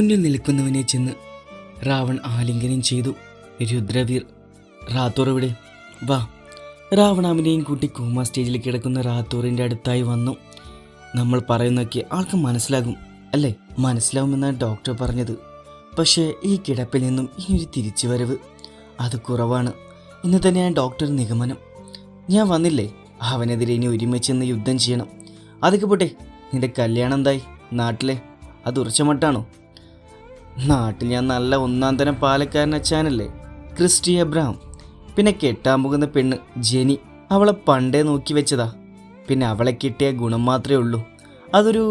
മുന്നിൽ നിൽക്കുന്നവനെ ചെന്ന് രാവൺ ആലിംഗനം ചെയ്തു. രുദ്രവീർ, റാത്തോർ എവിടെ? വാ. രാവണാവിനെയും കൂട്ടി കൂമ സ്റ്റേജിൽ കിടക്കുന്ന റാത്തോറിൻ്റെ അടുത്തായി വന്നു. നമ്മൾ പറയുന്നൊക്കെ ആൾക്ക് മനസ്സിലാകും അല്ലേ? മനസ്സിലാവുമെന്നാണ് ഡോക്ടർ പറഞ്ഞത്. പക്ഷേ ഈ കിടപ്പിൽ നിന്നും ഇനിയൊരു തിരിച്ചുവരവ് അത് കുറവാണ് എന്ന് തന്നെയാണ് ഡോക്ടർ നിഗമനം. ഞാൻ വന്നില്ലേ, അവനെതിരെ ഇനി ഒരുമിച്ച് യുദ്ധം ചെയ്യണം. അതൊക്കെ പോട്ടെ, നിന്റെ കല്യാണം എന്തായി? നാട്ടിലെ അത് ഉറച്ച മട്ടാണോ? നാട്ടിൽ ഞാൻ നല്ല ഒന്നാം തരം പാലക്കാരൻ അച്ചാനല്ലേ, ക്രിസ്റ്റി എബ്രഹാം. പിന്നെ കെട്ടാൻ പോകുന്ന പെണ്ണ് ജെനി, അവളെ പണ്ടേ നോക്കി വെച്ചതാ. പിന്നെ അവളെ കിട്ടിയ ഗുണം മാത്രമേ ഉള്ളൂ, അതൊരു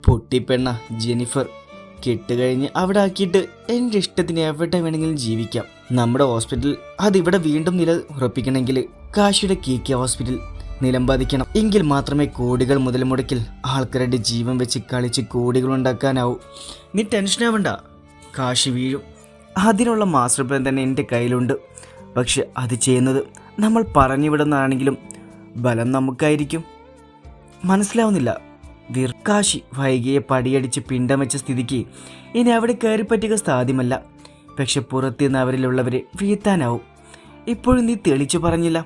പൊട്ടിപ്പെണ്ണ ജെനിഫർ. കെട്ടുകഴിഞ്ഞ് അവിടെ ആക്കിയിട്ട് എൻ്റെ ഇഷ്ടത്തിന് എവിടെ വേണമെങ്കിലും ജീവിക്കാം. നമ്മുടെ ഹോസ്പിറ്റൽ അതിവിടെ വീണ്ടും നില ഉറപ്പിക്കണമെങ്കിൽ കാശിയുടെ KK ഹോസ്പിറ്റൽ നിലം ബാധിക്കണം. എങ്കിൽ മാത്രമേ കോടികൾ മുതൽ മുടക്കിൽ ആൾക്കാരുടെ ജീവൻ വെച്ച് കളിച്ച് കോടികൾ ഉണ്ടാക്കാനാവൂ. നീ ടെൻഷനാവണ്ട, കാശ് വീഴും. അതിനുള്ള മാസ്റ്റർ പ്ലാൻ തന്നെ എൻ്റെ കയ്യിലുണ്ട്. പക്ഷെ അത് ചെയ്യുന്നത് നമ്മൾ പറഞ്ഞു വിടുന്നതാണെങ്കിലും ബലം നമുക്കായിരിക്കും. മനസ്സിലാവുന്നില്ല? കാശി വൈകിയെ പടിയടിച്ച് പിണ്ടം വെച്ച സ്ഥിതിക്ക് ഇനി അവിടെ കയറി പറ്റുക സാധ്യമല്ല. പക്ഷെ പുറത്തുനിന്ന് അവരിലുള്ളവരെ വീഴ്ത്താനാവും. ഇപ്പോഴും നീ തെളിച്ചു പറഞ്ഞില്ല.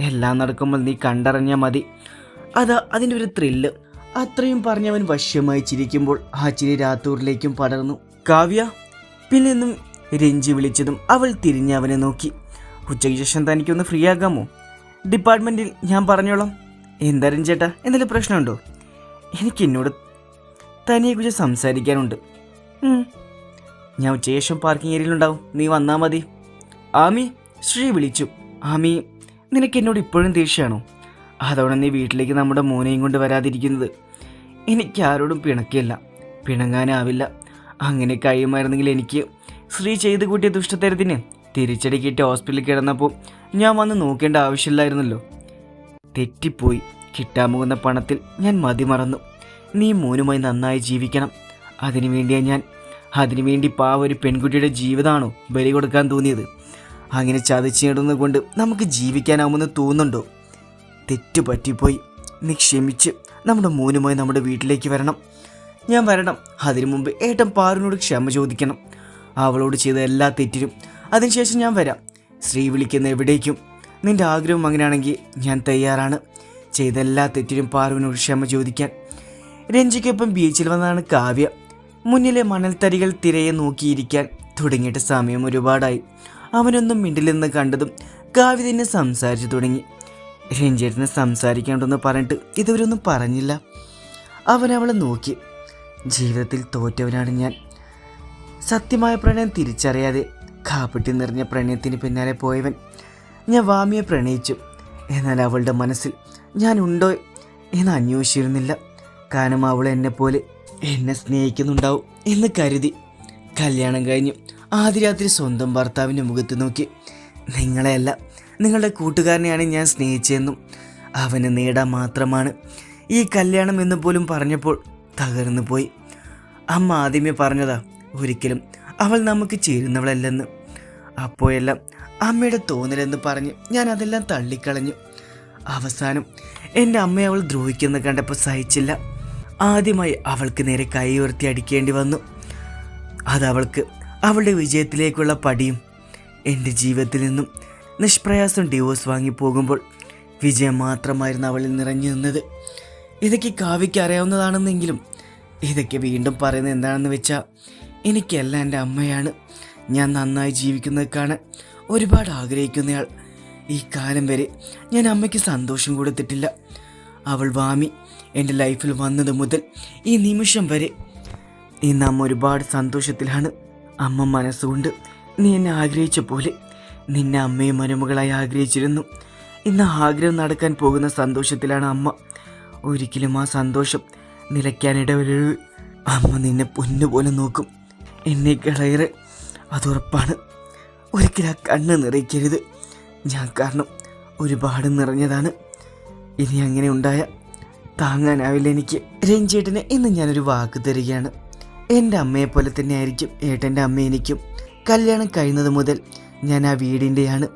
എല്ലാം നടക്കുമ്പോൾ നീ കണ്ടറിഞ്ഞാൽ മതി. അതാ അതിൻ്റെ ഒരു ത്രില്ല്. അത്രയും പറഞ്ഞവൻ വശ്യമായി ചിരിക്കുമ്പോൾ ആ ചിരി രാത്തൂരിലേക്കും പടർന്നു. കാവ്യ, പിന്നെന്നും രഞ്ജി വിളിച്ചതും അവൾ തിരിഞ്ഞ് അവനെ നോക്കി. ഉച്ചയ്ക്ക് ശേഷം തനിക്കൊന്ന് ഫ്രീ ആകാമോ? ഡിപ്പാർട്ട്മെൻറ്റിൽ ഞാൻ പറഞ്ഞോളാം. എന്താ രഞ്ജേട്ടാ, എന്തെങ്കിലും പ്രശ്നമുണ്ടോ? എനിക്ക് എന്നോട് തനിയെക്കുറിച്ച് സംസാരിക്കാനുണ്ട്. ഞാൻ ഉച്ചയ്ക്ക് ശേഷം പാർക്കിംഗ് ഏരിയയിലുണ്ടാവും, നീ വന്നാൽ മതി. ആമി, ശ്രീ വിളിച്ചു. ആമി, നിനക്ക് എന്നോട് ഇപ്പോഴും ദേഷ്യമാണോ? അതോടെ നീ വീട്ടിലേക്ക് നമ്മുടെ മോനെയും കൊണ്ട് വരാതിരിക്കുന്നത്. എനിക്ക് ആരോടും പിണക്കില്ല, പിണങ്ങാനാവില്ല. അങ്ങനെ കഴിയുമായിരുന്നെങ്കിൽ എനിക്ക് ശ്രീ ചെയ്ത് കൂട്ടിയ ദുഷ്ടത്തരത്തിന് തിരിച്ചടി കിട്ടിയ ഹോസ്പിറ്റലിൽ കിടന്നപ്പോൾ ഞാൻ വന്ന് നോക്കേണ്ട ആവശ്യമില്ലായിരുന്നല്ലോ. തെറ്റിപ്പോയി. കിട്ടാൻ പോകുന്ന പണത്തിൽ ഞാൻ മതിമറന്നു. നീ മോനുമായി നന്നായി ജീവിക്കണം. അതിനുവേണ്ടി ഒരു പെൺകുട്ടിയുടെ ജീവിതമാണോ ബലി കൊടുക്കാൻ തോന്നിയത്? അങ്ങനെ ചതച്ചിടുന്നത് കൊണ്ട് നമുക്ക് ജീവിക്കാനാവുമെന്ന് തോന്നുന്നുണ്ടോ? തെറ്റു പറ്റിപ്പോയി. നീ ക്ഷമിച്ച് നമ്മുടെ മോനുമായി നമ്മുടെ വീട്ടിലേക്ക് വരണം. ഞാൻ വരണം. അതിനു മുമ്പ് ഏട്ടൻ പാറുവിനോട് ക്ഷമ ചോദിക്കണം, അവളോട് ചെയ്ത എല്ലാ തെറ്റിനും. അതിനുശേഷം ഞാൻ വരാം. ശ്രീ വിളിക്കുന്ന എവിടേക്കും. നിന്റെ ആഗ്രഹം അങ്ങനെയാണെങ്കിൽ ഞാൻ തയ്യാറാണ്. ചെയ്ത എല്ലാ തെറ്റിനും പാറുവിനോട് ക്ഷമ ചോദിക്കാൻ. രഞ്ജിക്കൊപ്പം ബീച്ചിൽ വന്നാണ് കാവ്യ. മുന്നിലെ മണൽത്തരികൾ തിരയെ നോക്കിയിരിക്കാൻ തുടങ്ങിയിട്ട് സമയം ഒരുപാടായി. അവനൊന്നും മിണ്ടില്ലെന്ന് കണ്ടതും കാവ്യ തന്നെ സംസാരിച്ചു തുടങ്ങി. രഞ്ജേട്ടന് സംസാരിക്കേണ്ടെന്ന് പറഞ്ഞിട്ട് ഇതുവരെ ഒന്നും പറഞ്ഞില്ല. അവൻ അവളെ നോക്കി. ജീവിതത്തിൽ തോറ്റവനാണ് ഞാൻ. സത്യമായ പ്രണയം തിരിച്ചറിയാതെ കാപ്പിട്ടി നിറഞ്ഞ പ്രണയത്തിന് പിന്നാലെ പോയവൻ. ഞാൻ വാമിയെ പ്രണയിച്ചു. എന്നാൽ അവളുടെ മനസ്സിൽ ഞാൻ ഉണ്ടോ എന്ന് അന്വേഷിച്ചിരുന്നില്ല. കാരണം അവൾ എന്നെപ്പോലെ എന്നെ സ്നേഹിക്കുന്നുണ്ടാവും എന്ന് കരുതി. കല്യാണം കഴിഞ്ഞു ആദ്യ രാത്രി സ്വന്തം ഭർത്താവിൻ്റെ മുഖത്ത് നോക്കി, നിങ്ങളെയല്ല നിങ്ങളുടെ കൂട്ടുകാരനെയാണ് ഞാൻ സ്നേഹിച്ചതെന്നും അവന് നേടാൻ മാത്രമാണ് ഈ കല്യാണം എന്ന് പോലും പറഞ്ഞപ്പോൾ തകർന്നു പോയി. അമ്മ ആദ്യമേ പറഞ്ഞതാ, ഒരിക്കലും അവൾ നമുക്ക് ചേരുന്നവളല്ലെന്ന്. അപ്പോഴെല്ലാം അമ്മയുടെ തോന്നലെന്ന് പറഞ്ഞ് ഞാൻ അതെല്ലാം തള്ളിക്കളഞ്ഞു. അവസാനം എൻ്റെ അമ്മയെ അവൾ ദ്രോഹിക്കുന്ന കണ്ടപ്പോൾ സഹിച്ചില്ല. ആദ്യമായി അവൾക്ക് നേരെ കൈ ഉയർത്തി അടിക്കേണ്ടി വന്നു. അതവൾക്ക് അവളുടെ വിജയത്തിലേക്കുള്ള പടിയും. എൻ്റെ ജീവിതത്തിൽ നിന്നും നിഷ്പ്രയാസം ഡിവോഴ്സ് വാങ്ങിപ്പോകുമ്പോൾ വിജയം മാത്രമായിരുന്നു അവളിൽ നിറഞ്ഞു നിന്നത്. ഇതൊക്കെ കാവ്യയ്ക്ക് അറിയാവുന്നതാണെന്നെങ്കിലും ഇതൊക്കെ വീണ്ടും പറയുന്നത് എന്താണെന്ന് വെച്ചാൽ, എനിക്കെല്ലാം എൻ്റെ അമ്മയാണ്. ഞാൻ നന്നായി ജീവിക്കുന്നത് കാണാൻ ഒരുപാട് ആഗ്രഹിക്കുന്നയാൾ. ഈ കാലം വരെ ഞാൻ അമ്മയ്ക്ക് സന്തോഷം കൊടുത്തിട്ടില്ല. അവൾ വാമി എൻ്റെ ലൈഫിൽ വന്നത് മുതൽ ഈ നിമിഷം വരെ ഇന്ന് അമ്മ ഒരുപാട് സന്തോഷത്തിലാണ്. അമ്മ മനസ്സുകൊണ്ട് നീ എന്നെ ആഗ്രഹിച്ച പോലെ നിന്നെ അമ്മയും മരുമകളായി ആഗ്രഹിച്ചിരുന്നു. ഇന്ന് ആഗ്രഹം നടക്കാൻ പോകുന്ന സന്തോഷത്തിലാണ് അമ്മ. ഒരിക്കലും ആ സന്തോഷം നിലയ്ക്കാനിടവരരുത്. അമ്മ നിന്നെ പൊന്നുപോലെ നോക്കും, എന്നേക്കാളേറെ, അതുറപ്പാണ്. ഒരിക്കലും ആ കണ്ണ് നിറയ്ക്കരുത്. ഞാൻ കാരണം ഒരുപാട് നിറഞ്ഞതാണ്. ഇനി അങ്ങനെ ഉണ്ടായ താങ്ങാനാവില്ല എനിക്ക്. രഞ്ജേട്ടന് ഇന്ന് ഞാനൊരു വാക്ക് തരികയാണ്. എൻ്റെ അമ്മയെപ്പോലെ തന്നെ ആയിരിക്കും ഏട്ടൻ്റെ അമ്മ എനിക്കും. കല്യാണം കഴിയുന്നത് മുതൽ ഞാൻ ആ വീടിൻ്റെയാണ്.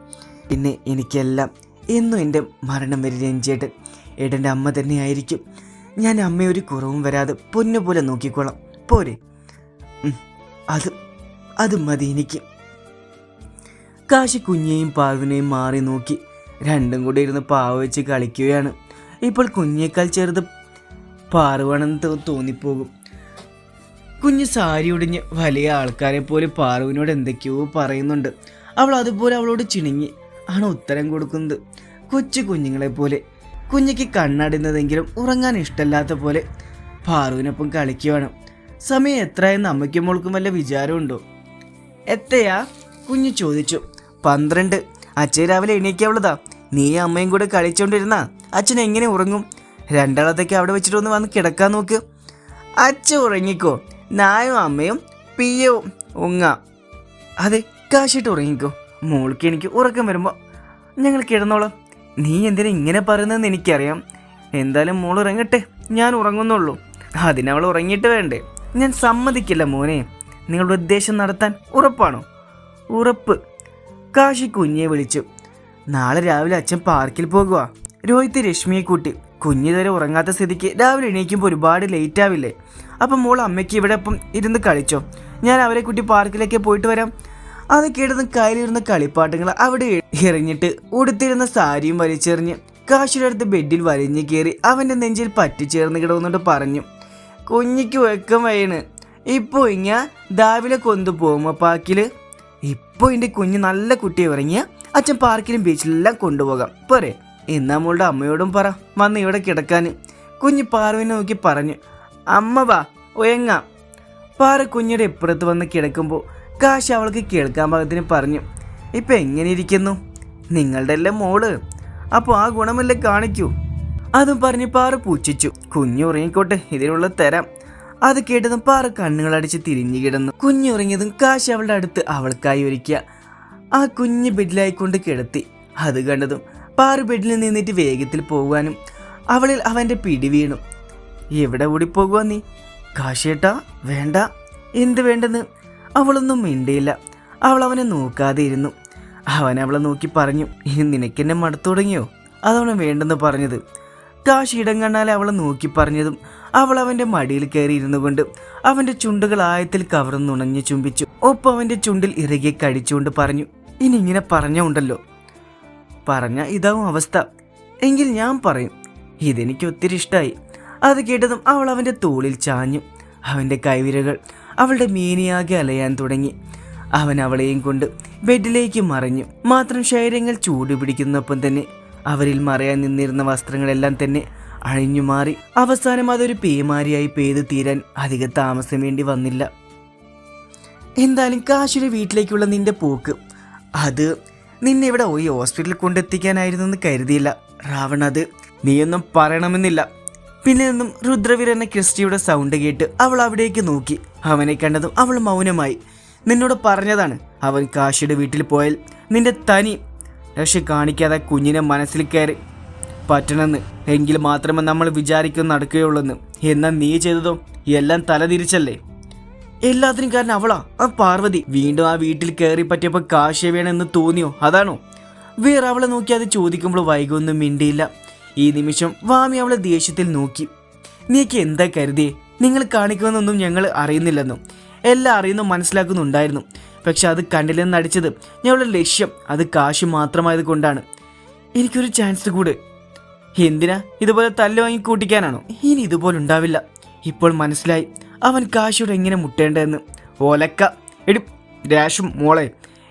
പിന്നെ എനിക്കെല്ലാം എന്നും എൻ്റെ മരണം വരെ രഞ്ജേട്ടൻ ഏട്ടൻ്റെ അമ്മ തന്നെയായിരിക്കും. ഞാൻ അമ്മയൊരു കുറവും വരാതെ പൊന്നുപോലെ നോക്കിക്കോളാം, പോരെ? അത് മതി എനിക്ക്. കാശി കുഞ്ഞിയെയും പാർവിനെയും മാറി നോക്കി. രണ്ടും കൂടി ഇരുന്ന് പാവ വെച്ച് കളിക്കുകയാണ്. ഇപ്പോൾ കുഞ്ഞേക്കാൾ ചെറുത് പാറുവാണെന്ന് തോന്നിപ്പോകും. കുഞ്ഞ് സാരി ഉടിഞ്ഞ് വലിയ ആൾക്കാരെ പോലെ പാറുവിനോട് എന്തൊക്കെയോ പറയുന്നുണ്ട്. അവൾ അതുപോലെ അവളോട് ചിണുങ്ങി ആണ് ഉത്തരം കൊടുക്കുന്നത്. കൊച്ചു കുഞ്ഞുങ്ങളെ പോലെ. കുഞ്ഞിക്ക് കണ്ണടിന്നതെങ്കിലും ഉറങ്ങാൻ ഇഷ്ടമല്ലാത്ത പോലെ പാറുവിനൊപ്പം കളിക്കുവാണ്. സമയം എത്രയെന്ന് അമ്മയ്ക്കും മോൾക്കും വല്ല വിചാരമുണ്ടോ? എത്രയാ? കുഞ്ഞ് ചോദിച്ചു. 12. അച്ഛൻ രാവിലെ എണീക്കാവുള്ളതാ. നീ അമ്മയും കൂടെ കളിച്ചോണ്ടിരുന്നാ അച്ഛൻ എങ്ങനെ ഉറങ്ങും? രണ്ടാളത്തേക്ക് അവിടെ വെച്ചിട്ടൊന്ന് വന്ന് കിടക്കാൻ നോക്ക്. അച്ഛൻ ഉറങ്ങിക്കോ, നായും അമ്മയും പിയവും ഉങ്ങ. അതെ, കാശിട്ട് ഉറങ്ങിക്കോ. മോൾക്ക് എനിക്ക് ഉറക്കം വരുമ്പോൾ ഞങ്ങൾ കിടന്നോളാം. നീ എന്തിനാ ഇങ്ങനെ പറയുന്നതെന്ന് എനിക്കറിയാം. എന്തായാലും മോൾ ഉറങ്ങട്ടെ, ഞാൻ ഉറങ്ങുന്നുള്ളൂ. അതിനവൾ ഉറങ്ങിയിട്ട് വേണ്ടേ? ഞാൻ സമ്മതിക്കില്ല മോനെ. നിങ്ങളുടെ ഉദ്ദേശം നടത്താൻ ഉറപ്പാണോ? ഉറപ്പ്. കാശി കുഞ്ഞിയെ വിളിച്ചു. നാളെ രാവിലെ അച്ഛൻ പാർക്കിൽ പോകുക. രോഹിത് രശ്മിയെ കൂട്ടി. കുഞ്ഞിതുവരെ ഉറങ്ങാത്ത സ്ഥിതിക്ക് രാവിലെ എണീക്കുമ്പോൾ ഒരുപാട് ലേറ്റ് ആവില്ലേ? അപ്പം മോൾ അമ്മയ്ക്ക് ഇവിടെ ഒപ്പം ഇരുന്ന് കളിച്ചോ. ഞാൻ അവരെ കൂട്ടി പാർക്കിലേക്ക് പോയിട്ട് വരാം. അത് കേട്ടതും കയ്യിലിരുന്ന കളിപ്പാട്ടങ്ങൾ അവിടെ എറിഞ്ഞിട്ട് ഉടുത്തിരുന്ന സാരിയും വലിച്ചെറിഞ്ഞ് കാശിയുടെ അടുത്ത് ബെഡിൽ വലിഞ്ഞു കയറി അവൻ്റെ നെഞ്ചിൽ പറ്റിച്ചേർന്ന് കിടന്നുകൊണ്ട് പറഞ്ഞു, കുഞ്ഞിക്ക് വെക്കം വയ്യണ്. ഇപ്പോൾ ഇങ്ങനെ രാവിലെ കൊണ്ടുപോകുമോ പാർക്കിൽ? ഇപ്പോൾ എൻ്റെ കുഞ്ഞ് നല്ല കുട്ടിയെ ഇറങ്ങിയ അച്ഛൻ പാർക്കിലും ബീച്ചിലെല്ലാം കൊണ്ടുപോകാം പോരെ? എന്നാ മോളുടെ അമ്മയോടും പറ വന്ന് ഇവിടെ കിടക്കാൻ. കുഞ്ഞ് പാറുവിനെ നോക്കി പറഞ്ഞു. അമ്മ വാ ഉയങ്ങാം. പാറ കുഞ്ഞിയുടെ ഇപ്പുറത്ത് വന്ന് കിടക്കുമ്പോൾ കാശ് അവൾക്ക് കേൾക്കാൻ പാകത്തിന് പറഞ്ഞു, ഇപ്പം എങ്ങനെ ഇരിക്കുന്നു നിങ്ങളുടെ എല്ലാം മോള്? അപ്പോൾ ആ ഗുണമല്ലേ കാണിക്കൂ. അതും പറഞ്ഞ് പാറ പൂച്ഛിച്ചു. കുഞ്ഞു ഉറങ്ങിക്കോട്ടെ, ഇതിനുള്ള തരാം. അത് കേട്ടതും പാറ കണ്ണുകളടിച്ച് തിരിഞ്ഞു കിടന്നു. കുഞ്ഞുറങ്ങിയതും കാശ് അവളുടെ അടുത്ത് അവൾക്കായി ഒരുക്കിയ ആ കുഞ്ഞ് ബെഡിലായിക്കൊണ്ട് കിടത്തി. അത് കണ്ടതും പാറ ബെഡിൽ നിന്നിട്ട് വേഗത്തിൽ പോകുവാനും അവളിൽ അവൻ്റെ പിടി വീണു. എവിടെ ഓടിപ്പോകുക നീ? കാശേട്ടാ വേണ്ട. എന്ത് വേണ്ടെന്ന്? അവളൊന്നും മിണ്ടിയില്ല. അവൾ അവനെ നോക്കാതെ ഇരുന്നു. അവൻ അവളെ നോക്കി പറഞ്ഞു, ഇനി നിനക്കെന്നെ മടുത്തു തുടങ്ങിയോ? അതാണ് വേണ്ടെന്ന് പറഞ്ഞത്. കാശി ഇടങ്ങണ്ണാലെ അവളെ നോക്കി പറഞ്ഞതും അവൾ അവൻ്റെ മടിയിൽ കയറി ഇരുന്നു കൊണ്ട് അവൻ്റെ ചുണ്ടുകൾ ആയത്തിൽ കവർന്നുണഞ്ഞ് ചുംബിച്ചു. ഒപ്പം അവൻ്റെ ചുണ്ടിൽ ഇറുകെ കടിച്ചുകൊണ്ട് പറഞ്ഞു, ഇനി ഇങ്ങനെ പറഞ്ഞുണ്ടല്ലോ. പറഞ്ഞ ഇതാവും അവസ്ഥ. എങ്കിൽ ഞാൻ പറയും. ഇതെനിക്ക് ഒത്തിരി ഇഷ്ടമായി. അത് കേട്ടതും അവൾ അവൻ്റെ തോളിൽ ചാഞ്ഞു. അവൻ്റെ കൈവിരകൾ അവളുടെ മീനിയാകെ അലയാൻ തുടങ്ങി. അവൻ അവളെയും കൊണ്ട് ബെഡിലേക്ക് മറഞ്ഞു. മാത്രം ശരീരങ്ങൾ ചൂടുപിടിക്കുന്നൊപ്പം തന്നെ അവരിൽ മറയാൻ നിന്നിരുന്ന വസ്ത്രങ്ങളെല്ലാം തന്നെ അഴിഞ്ഞു മാറി. അവസാനം അതൊരു പേമാരിയായി പെയ്തു തീരാൻ അധിക താമസം വേണ്ടി വന്നില്ല. എന്തായാലും കാശിയുടെ വീട്ടിലേക്കുള്ള നിന്റെ പോക്ക്, അത് നിന്നെ ഇവിടെ ഈ ഹോസ്പിറ്റലിൽ കൊണ്ടെത്തിക്കാനായിരുന്നു എന്ന് കരുതിയില്ല രാവൺ. അത് നീയൊന്നും പറയണമെന്നില്ല. പിന്നെ നിന്നും രുദ്രവീർ എന്ന ക്രിസ്റ്റിയുടെ സൗണ്ട് കേട്ട് അവൾ അവിടേക്ക് നോക്കി. അവനെ കണ്ടതും അവൾ മൗനമായി. നിന്നോട് പറഞ്ഞതാണ്, അവൻ കാശിയുടെ വീട്ടിൽ പോയാൽ നിന്റെ തനി രക്ഷ കാണിക്കാതെ കുഞ്ഞിനെ മനസ്സിൽ കയറി പറ്റണമെന്ന്. എങ്കിൽ മാത്രമേ നമ്മൾ വിചാരിക്കുന്ന നടക്കുകയുള്ളെന്ന്. എന്നാൽ നീ ചെയ്തതോ എല്ലാം തലതിരിച്ചല്ലേ? എല്ലാത്തിനും കാരണം അവളാ, ആ പാർവതി. വീണ്ടും ആ വീട്ടിൽ കയറി പറ്റിയപ്പോൾ കാശിയെ വേണമെന്ന് തോന്നിയോ? അതാണോ? വേറെ അവളെ നോക്കി അത് ചോദിക്കുമ്പോൾ വൈകൊന്നും മിണ്ടിയില്ല. ഈ നിമിഷം വാമി അവളെ ദേഷ്യത്തിൽ നോക്കി. നീക്ക് എന്താ കരുതിയേ? നിങ്ങൾ കാണിക്കുമെന്നൊന്നും ഞങ്ങൾ അറിയുന്നില്ലെന്നും എല്ലാം അറിയുന്നു മനസ്സിലാക്കുന്നുണ്ടായിരുന്നു. പക്ഷെ അത് കണ്ടില്ലെന്ന് നടിച്ചത് ഞങ്ങളുടെ ലക്ഷ്യം അത് കാശ് മാത്രമായത് കൊണ്ടാണ്. എനിക്കൊരു ചാൻസ് കൂടെ. എന്തിനാ ഇതുപോലെ തല്ല് വാങ്ങി കൂട്ടിക്കാനാണോ? ഇനി ഇതുപോലെ ഉണ്ടാവില്ല. ഇപ്പോൾ മനസ്സിലായി അവൻ കാശിയോട് എങ്ങനെ മുട്ടേണ്ടതെന്ന്. ഓലക്ക എടി ഡാഷും മോളെ,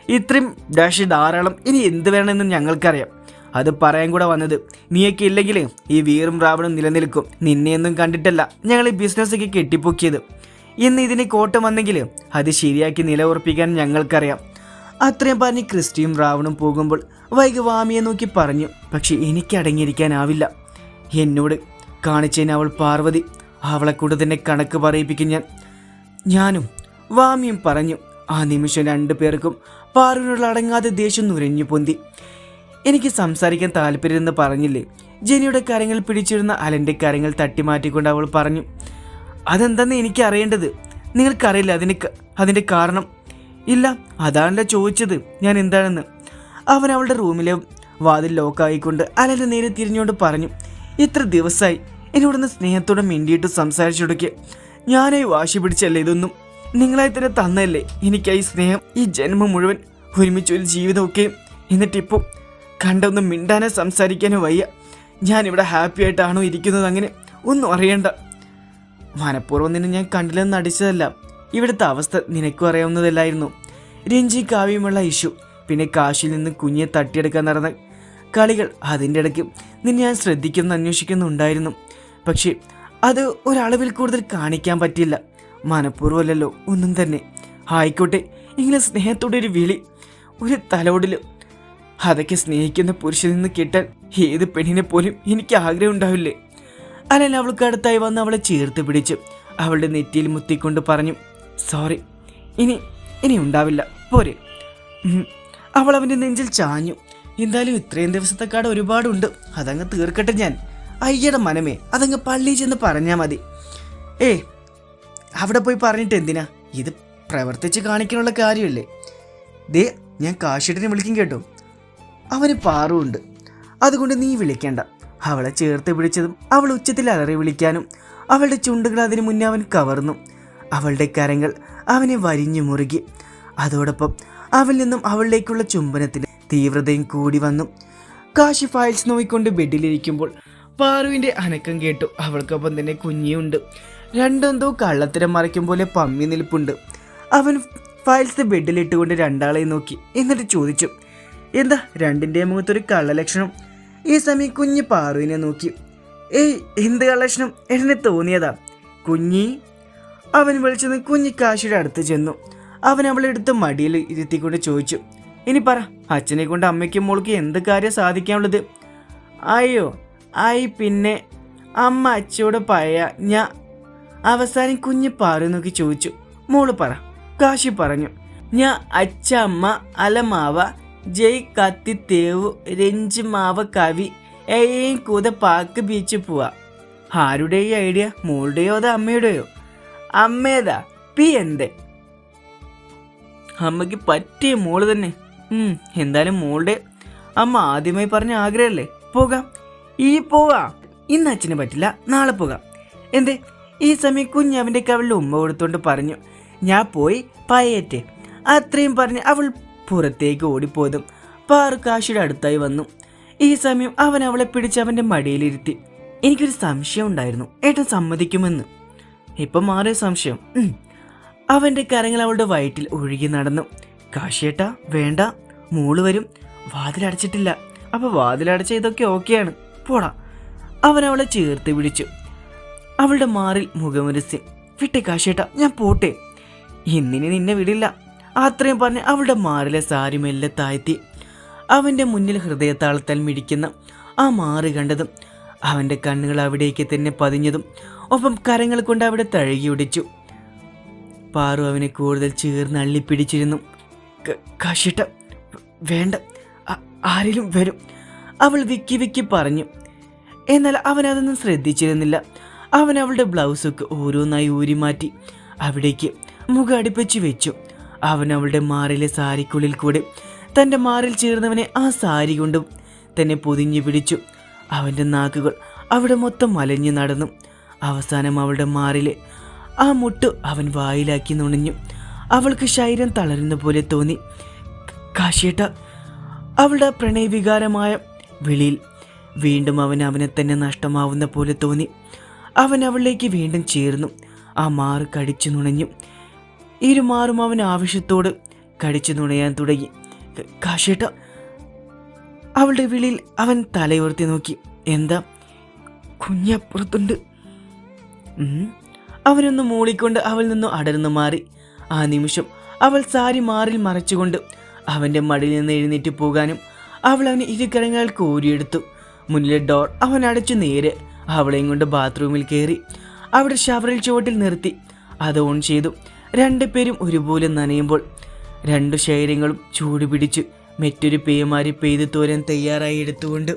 ഇത്രയും ഡാഷ് ധാരാളം. ഇനി എന്ത് വേണമെന്ന് ഞങ്ങൾക്കറിയാം. അത് പറയാൻ കൂടെ വന്നത്. നീയൊക്കെ ഇല്ലെങ്കിൽ ഈ വീറും രാവണും നിലനിൽക്കും. നിന്നെയൊന്നും കണ്ടിട്ടല്ല ഞങ്ങൾ ഈ ബിസിനസ്സൊക്കെ കെട്ടിപ്പൊക്കിയത്. ഇന്ന് ഇതിന് കോട്ടം വന്നെങ്കിൽ അത് ശരിയാക്കി നിലയുറപ്പിക്കാൻ ഞങ്ങൾക്കറിയാം. അത്രയും പറഞ്ഞ് ക്രിസ്റ്റിയും രാവണും പോകുമ്പോൾ വൈകി വാമിയെ നോക്കി പറഞ്ഞു, പക്ഷെ എനിക്ക് അടങ്ങിയിരിക്കാനാവില്ല. എന്നോട് കാണിച്ചതിന് അവൾ പാർവതി, അവളെ കൂടെ തന്നെ കണക്ക് പറയിപ്പിക്കും ഞാനും വാമിയും പറഞ്ഞു. ആ നിമിഷം 2 പേർക്കും പാർവതിയോട് അടങ്ങാതെ ദേഷ്യം നുരഞ്ഞു പൊന്തി. എനിക്ക് സംസാരിക്കാൻ താല്പര്യമെന്ന് പറഞ്ഞില്ലേ? ജെനിയുടെ കാര്യങ്ങൾ പിടിച്ചിരുന്ന അലൻ്റെ കാര്യങ്ങൾ തട്ടിമാറ്റിക്കൊണ്ട് അവൾ പറഞ്ഞു. അതെന്താന്ന് എനിക്ക് അറിയേണ്ടത്. നിങ്ങൾക്കറിയില്ല അതിൻ്റെ കാരണം? ഇല്ല, അതാണല്ലോ ചോദിച്ചത് ഞാൻ എന്താണെന്ന്. അവൻ അവളുടെ റൂമിലെ വാതിൽ ലോക്കായിക്കൊണ്ട് അലൻ്റെ നേരെ തിരിഞ്ഞുകൊണ്ട് പറഞ്ഞു, ഇത്ര ദിവസമായി എന്നോടൊന്ന് സ്നേഹത്തോടെ മിണ്ടിയിട്ട് സംസാരിച്ചുടക്കി. ഞാനായി വാശി പിടിച്ചല്ലേ ഇതൊന്നും. നിങ്ങളായി തന്നെ തന്നല്ലേ എനിക്കായി സ്നേഹം, ഈ ജന്മം മുഴുവൻ ഒരുമിച്ചൊരു ജീവിതമൊക്കെ. എന്നിട്ടിപ്പോൾ കണ്ടൊന്ന് മിണ്ടാനോ സംസാരിക്കാനോ വയ്യ. ഞാനിവിടെ ഹാപ്പി ആയിട്ടാണോ ഇരിക്കുന്നത് അങ്ങനെ ഒന്നും അറിയണ്ട. മനഃപൂർവ്വം നിന്നെ ഞാൻ കണ്ടില്ലെന്ന് നടിച്ചതല്ല. ഇവിടുത്തെ അവസ്ഥ നിനക്കും അറിയാവുന്നതല്ലായിരുന്നു. രഞ്ജി കാവ്യമുള്ള ഇഷ്യൂ, പിന്നെ കാശിൽ നിന്ന് കുഞ്ഞെ തട്ടിയെടുക്കാൻ നടന്ന കളികൾ, അതിൻ്റെ ഇടയ്ക്ക് നിന്നെ ഞാൻ അന്വേഷിക്കുന്നുണ്ടായിരുന്നു. പക്ഷേ അത് ഒരളവിൽ കൂടുതൽ കാണിക്കാൻ പറ്റില്ല. മനഃപൂർവ്വമല്ലല്ലോ ഒന്നും തന്നെ. ആയിക്കോട്ടെ, ഇങ്ങനെ സ്നേഹത്തോടെ ഒരു വിളി, ഒരു തലോടലും, അതൊക്കെ സ്നേഹിക്കുന്ന പുരുഷനിൽ നിന്ന് കിട്ടാൻ ഏത് പെണ്ണിനെ പോലും എനിക്ക് ആഗ്രഹം ഉണ്ടാവില്ലേ? അല്ല, അവൾക്ക് അടുത്തായി വന്ന് അവളെ ചേർത്ത് പിടിച്ച് അവളുടെ നെറ്റിയിൽ മുത്തിക്കൊണ്ട് പറഞ്ഞു, സോറി, ഇനി ഉണ്ടാവില്ല, പോരെ. അവൾ അവൻ്റെ നെഞ്ചിൽ ചാഞ്ഞു. എന്തായാലും ഇത്രയും ദിവസത്തെ കട ഒരുപാടുണ്ട്, അതങ്ങ് തീർക്കട്ടെ ഞാൻ. അയ്യയുടെ മനമേ, അതങ്ങ് പള്ളിയിൽ ചെന്ന് പറഞ്ഞാൽ മതി. അവിടെ പോയി പറഞ്ഞിട്ട് എന്തിനാ? ഇത് പ്രവർത്തിച്ച് കാണിക്കാനുള്ള കാര്യമല്ലേ? ദേ, ഞാൻ കാശിട്ടിനെ വിളിക്കും കേട്ടോ. അവന് പാറുണ്ട്, അതുകൊണ്ട് നീ വിളിക്കേണ്ട. അവളെ ചേർത്ത് പിടിച്ചതും അവൾ ഉച്ചത്തിൽ അലറി വിളിക്കാനും അവളുടെ ചുണ്ടുകൾ അതിനു മുന്നേ അവൻ കവർന്നു. അവളുടെ കരങ്ങൾ അവനെ വരിഞ്ഞു മുറുകി. അതോടൊപ്പം അവൽ നിന്നും അവളിലേക്കുള്ള ചുംബനത്തിന് തീവ്രതയും കൂടി വന്നു. കാശി ഫയൽസ് നോയിക്കൊണ്ട് ബെഡിലിരിക്കുമ്പോൾ പാറുവിൻ്റെ അനക്കം കേട്ടു. അവൾക്കൊപ്പം തന്നെ കുഞ്ഞിയുണ്ട്. രണ്ടെന്തോ കള്ളത്തരം മറയ്ക്കും പോലെ പമ്മി നിൽപ്പുണ്ട്. അവൻ ഫയൽസ് ബെഡിലിട്ടുകൊണ്ട് രണ്ടാളെയും നോക്കി. എന്നിട്ട് ചോദിച്ചു, എന്താ രണ്ടിൻ്റെ മുഖത്തൊരു കള്ളലക്ഷണം? ഈ സമയം കുഞ്ഞ് പാറുവിനെ നോക്കി. എന്ത് കള്ളക്ഷണം? എന്നെ തോന്നിയതാ കുഞ്ഞി. അവൻ വിളിച്ചെന്ന് കുഞ്ഞി കാശിയുടെ അടുത്ത് ചെന്നു. അവൻ അവളെ എടുത്ത് മടിയിൽ ഇരുത്തിക്കൊണ്ട് ചോദിച്ചു, ഇനി പറ, അച്ഛനെ കൊണ്ട് അമ്മയ്ക്കും മോൾക്ക് എന്ത് കാര്യം സാധിക്കാനുള്ളത്? അയ്യോ പിന്നെ അമ്മ അച്ഛയോട് ഞാൻ. അവസാനം കുഞ്ഞ് പാറു നോക്കി ചോദിച്ചു, മോള് പറ. കാശി പറഞ്ഞു, ഞാൻ അച്ഛ അമ്മ അലമാവ ജയ് കത്തി തേവു രഞ്ജ് മാവ കവി ഏയും കൂത പാക്ക് ബീച്ച് പോവാ. ആരുടെ ഈ ഐഡിയ? മോളുടെയോ അതോ അമ്മയുടെയോ? അമ്മേതാ പി എന്തേ? അമ്മയ്ക്ക് പറ്റിയ മോള് തന്നെ. എന്തായാലും മോളുടെ അമ്മ ആദ്യമായി പറഞ്ഞ ആഗ്രഹമല്ലേ? പോകാം, പോവാം. ഇന്ന് അച്ഛന് പറ്റില്ല, നാളെ പോകാം. എന്തേ? ഈ സമയം കുഞ്ഞ് അവൻ്റെ കവളിൽ ഉമ്മ കൊടുത്തോണ്ട് പറഞ്ഞു, ഞാൻ പോയി പയ്യേറ്റെ. അത്രയും പറഞ്ഞ് അവൾ പുറത്തേക്ക് ഓടിപ്പോയതും പാറു കാശിയുടെ അടുത്തായി വന്നു. ഈ സമയം അവൻ അവളെ പിടിച്ച് അവൻ്റെ മടിയിലിരുത്തി. എനിക്കൊരു സംശയം ഉണ്ടായിരുന്നു, ഏട്ടൻ സമ്മതിക്കുമെന്ന്. ഇപ്പം മാറിയ സംശയം. അവൻ്റെ കരങ്ങൾ അവളുടെ വയറ്റിൽ ഒഴുകി നടന്നു. കാശിയേട്ടാ വേണ്ട, മോള് വരും. വാതിലടച്ചിട്ടില്ല. അപ്പോൾ വാതിലടച്ച ഇതൊക്കെ ഓക്കെയാണ്, പോടാ. അവൻ അവളെ ചേർത്ത് പിടിച്ചു. അവളുടെ മാറിൽ മുഖമുരസി. വിട്ടെ കാശിയേട്ടാ, ഞാൻ പോട്ടെ. ഇന്നിനി നിന്നെ വിടില്ല. അത്രയും പറഞ്ഞ് അവളുടെ മാറിലെ സാരി മെല്ലെ താഴ്ത്തി. അവൻ്റെ മുന്നിൽ ഹൃദയത്താളത്താൽ മിടിക്കുന്ന ആ മാറി കണ്ടതും അവൻ്റെ കണ്ണുകൾ അവിടേക്ക് തന്നെ പതിഞ്ഞതും ഒപ്പം കരങ്ങൾ കൊണ്ട് അവിടെ തഴുകിയൊടിച്ചു. പാറു അവനെ കൂടുതൽ ചേർന്ന് അള്ളിപ്പിടിച്ചിരുന്നു. കാശിയേട്ട വേണ്ട, ആരെങ്കിലും വരും, അവൾ വിക്കി പറഞ്ഞു. എന്നാൽ അവൻ അതൊന്നും ശ്രദ്ധിച്ചിരുന്നില്ല. അവൻ അവളുടെ ബ്ലൗസൊക്കെ ഓരോന്നായി ഊരി മാറ്റി അവിടേക്ക് മുഖം അടുപ്പിച്ച് വെച്ചു. അവൻ അവളുടെ മാറിലെ സാരിക്കുള്ളിൽ കൂടെ തൻ്റെ മാറിൽ ചേർന്നവനെ ആ സാരി കൊണ്ടും തന്നെ പൊതിഞ്ഞു പിടിച്ചു. അവൻ്റെ നാക്കുകൾ അവിടെ മൊത്തം മലഞ്ഞു നടന്നു. അവസാനം അവളുടെ മാറിലെ ആ മുട്ട് അവൻ വായിലാക്കി നുണഞ്ഞു. അവൾക്ക് ശരീരം തളരുന്ന പോലെ തോന്നി. കാശിയേട്ട, അവളുടെ പ്രണയവികാരമായ വിളിയിൽ വീണ്ടും അവനെ തന്നെ നഷ്ടമാവുന്ന പോലെ തോന്നി. അവൻ അവളിലേക്ക് വീണ്ടും ചേർന്നു. ആ മാറ് കടിച്ചു നുണഞ്ഞു. ഇരുമാറും അവൻ ആവശ്യത്തോട് കടിച്ചു നുണയാൻ തുടങ്ങി. കാശിയേട്ട, അവളുടെ വിളിയിൽ അവൻ തലയുയർത്തി നോക്കി. എന്താ? കുഞ്ഞപ്പുറത്തുണ്ട്. അവനൊന്ന് മൂളിക്കൊണ്ട് അവൾ നിന്നു അടർന്നു മാറി. ആ നിമിഷം അവൾ സാരി മാറിൽ മറച്ചുകൊണ്ട് അവൻ്റെ മടിയിൽ നിന്ന് എഴുന്നേറ്റ് പോകാനും അവൾ അവന് ഇരുകരങ്ങൾ കോരിയെടുത്തു. മുന്നിലെ ഡോർ അവൻ അടച്ചു നേരെ അവളെയും കൊണ്ട് ബാത്റൂമിൽ കയറി. അവിടെ ഷവറിൽ ചുവട്ടിൽ നിർത്തി അത് ഓൺ ചെയ്തു. രണ്ടുപേരും ഒരുപോലെ നനയുമ്പോൾ രണ്ടു ശരീരങ്ങളും ചൂട് പിടിച്ചു. മറ്റൊരു പേമാരി പെയ്തു തോരാൻ തയ്യാറായി എടുത്തുകൊണ്ട്